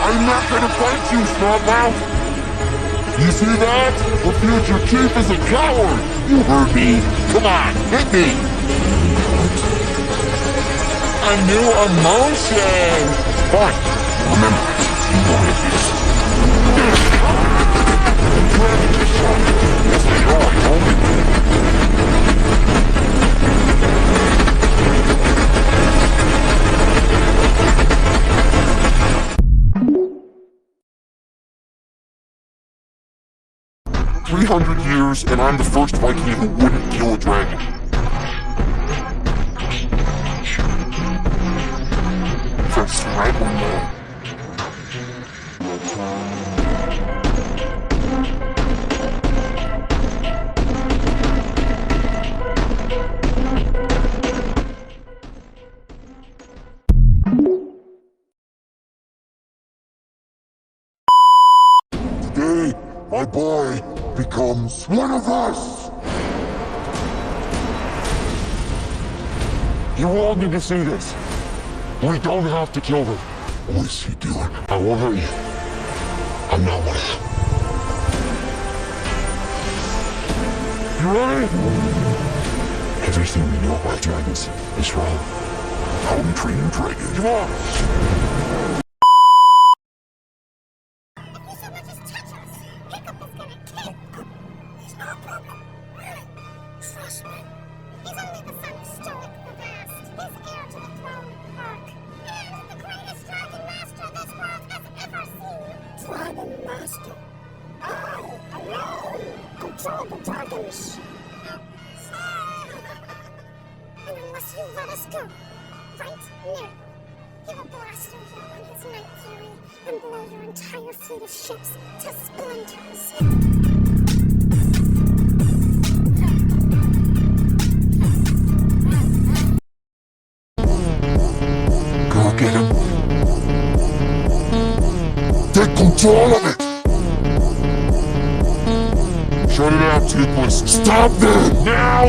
I'm not gonna fight you, smartmouth! You see that? The future chief is a coward! You heard me! Come on, hit me! A new emotion! Fine, remember, you wanted this. Yes, they are, homie. 300 years, and I'm the first Viking who wouldn't kill a dragon. That's right, one more. 'Today, my boy becomes one of us! You all need to see this. We don't have to kill them. What is he doing? I won't hurt you. I'm not one of them. You ready? Everything we know about dragons is wrong. How we train a dragon. Come on! Trust me. He's only the son of Stoic the Vast. He's heir to the throne, Ark. And the greatest dragon master this world has ever seen. Dragon master? I, alone, control the dragons. And unless you let us go, right now, he will blast you here on his night fury and blow your entire fleet of ships to splinters. Get him. Take control of it! Shut it out, Toothless! Stop them! Now!